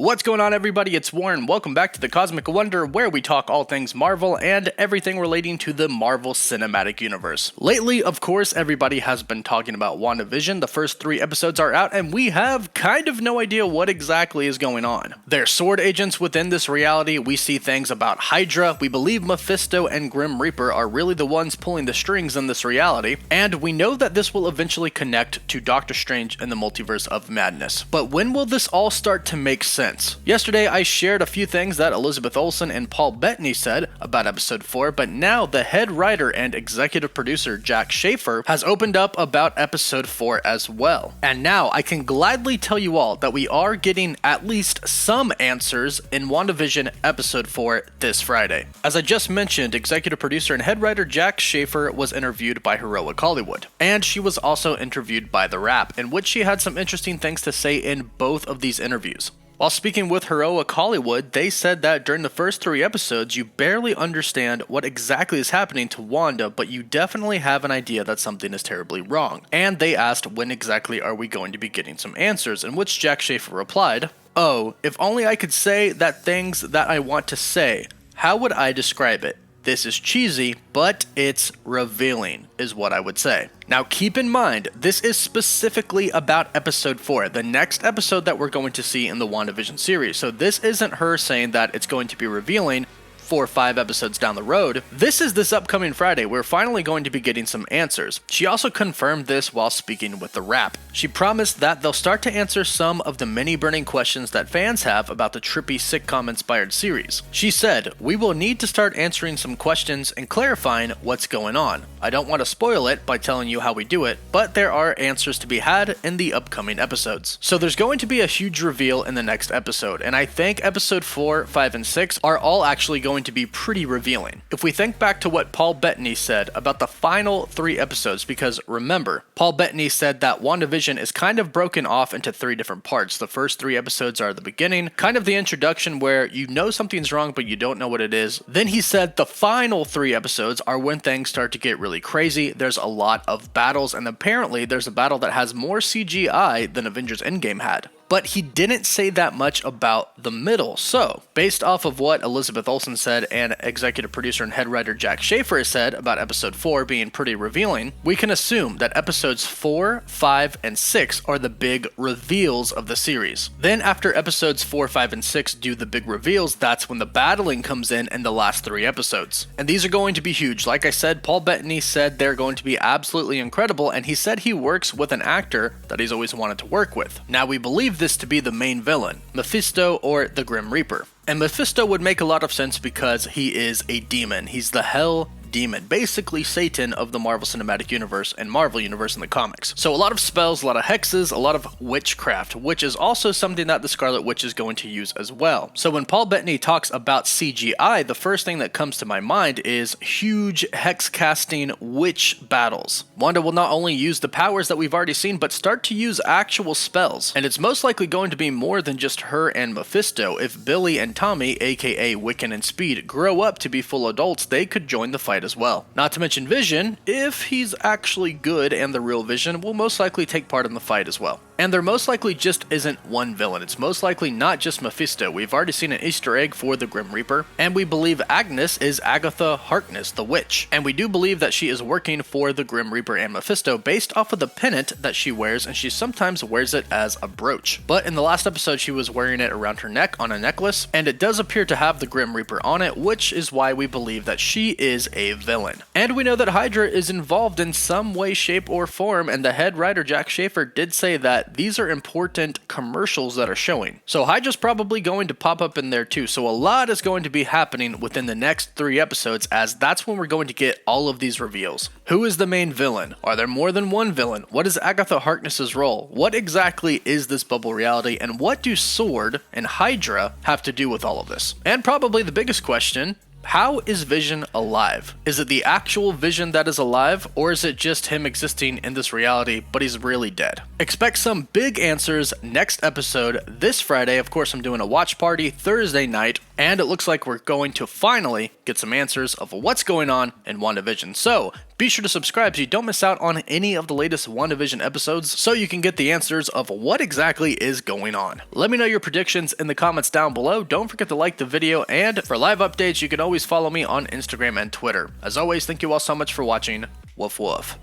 What's going on, everybody? It's Warren. Welcome back to the Cosmic Wonder, where we talk all things Marvel and everything relating to the Marvel Cinematic Universe. Lately, of course, everybody has been talking about Wandavision. The first 3 episodes are out, and we have kind of no idea what exactly is going on. They're sword agents within this reality. We see things about Hydra. We believe Mephisto and Grim Reaper are really the ones pulling the strings in this reality, and we know that this will eventually connect to Doctor Strange and the Multiverse of Madness. But when will this all start to make sense? Yesterday, I shared a few things that Elizabeth Olsen and Paul Bettany said about episode 4, but now the head writer and executive producer Jack Schaefer has opened up about episode 4 as well. And now I can gladly tell you all that we are getting at least some answers in WandaVision episode 4 this Friday. As I just mentioned, executive producer and head writer Jack Schaefer was interviewed by Heroic Hollywood, and she was also interviewed by The Wrap, in which she had some interesting things to say in both of these interviews. While speaking with Heroic Hollywood, they said that during the first 3 episodes, you barely understand what exactly is happening to Wanda, but you definitely have an idea that something is terribly wrong. And they asked, when exactly are we going to be getting some answers, in which Jack Schaefer replied, "Oh, if only I could say that things that I want to say. How would I describe it? This is cheesy, but it's revealing, is what I would say." Now keep in mind, this is specifically about episode 4, the next episode that we're going to see in the WandaVision series. So this isn't her saying that it's going to be revealing 4 or 5 episodes down the road. This is this upcoming Friday. We're finally going to be getting some answers. She also confirmed this while speaking with The Wrap. She promised that they'll start to answer some of the many burning questions that fans have about the trippy sitcom-inspired series. She said, "We will need to start answering some questions and clarifying what's going on. I don't want to spoil it by telling you how we do it, but there are answers to be had in the upcoming episodes." So there's going to be a huge reveal in the next episode, and I think episode 4, 5, and 6 are all actually going to be pretty revealing. If we think back to what Paul Bettany said about the final 3 episodes, because remember, Paul Bettany said that WandaVision is kind of broken off into 3 different parts. The first 3 episodes are the beginning, kind of the introduction where you know something's wrong but you don't know what it is. Then he said the final 3 episodes are when things start to get really crazy. There's a lot of battles, and apparently there's a battle that has more CGI than Avengers Endgame had. But he didn't say that much about the middle. So, based off of what Elizabeth Olsen said and executive producer and head writer Jack Schaefer said about episode 4 being pretty revealing, we can assume that episodes 4, 5, and 6 are the big reveals of the series. Then after episodes 4, 5, and 6 do the big reveals, that's when the battling comes in the last 3 episodes. And these are going to be huge. Like I said, Paul Bettany said they're going to be absolutely incredible, and he said he works with an actor that he's always wanted to work with. Now we believe this to be the main villain, Mephisto or the Grim Reaper. And Mephisto would make a lot of sense because he is a demon. He's the Hell Demon, basically Satan of the Marvel Cinematic Universe and Marvel Universe in the comics. So a lot of spells, a lot of hexes, a lot of witchcraft, which is also something that the Scarlet Witch is going to use as well. So when Paul Bettany talks about CGI, the first thing that comes to my mind is huge hex casting witch battles. Wanda will not only use the powers that we've already seen, but start to use actual spells. And it's most likely going to be more than just her and Mephisto. If Billy and Tommy, aka Wiccan and Speed, grow up to be full adults, they could join the fight as well. Not to mention Vision, if he's actually good and the real Vision, will most likely take part in the fight as well. And there most likely just isn't one villain. It's most likely not just Mephisto. We've already seen an Easter egg for the Grim Reaper, and we believe Agnes is Agatha Harkness, the witch. And we do believe that she is working for the Grim Reaper and Mephisto based off of the pennant that she wears, and she sometimes wears it as a brooch. But in the last episode, she was wearing it around her neck on a necklace, and it does appear to have the Grim Reaper on it, which is why we believe that she is a villain. And we know that Hydra is involved in some way, shape, or form, and the head writer Jack Schaefer did say that these are important commercials that are showing. So Hydra's probably going to pop up in there too. So a lot is going to be happening within the next 3 episodes, as that's when we're going to get all of these reveals. Who is the main villain? Are there more than one villain? What is Agatha Harkness's role? What exactly is this bubble reality? And what do Sword and Hydra have to do with all of this? And probably the biggest question, how is Vision alive? Is it the actual Vision that is alive, or is it just him existing in this reality, but he's really dead? Expect some big answers next episode this Friday. Of course, I'm doing a watch party Thursday night, and it looks like we're going to finally get some answers of what's going on in WandaVision. So Be sure to subscribe so you don't miss out on any of the latest Wandavision episodes so you can get the answers of what exactly is going on. Let me know your predictions in the comments down below. Don't forget to like the video, and for live updates you can always follow me on Instagram and Twitter. As always, thank you all so much for watching. Woof woof.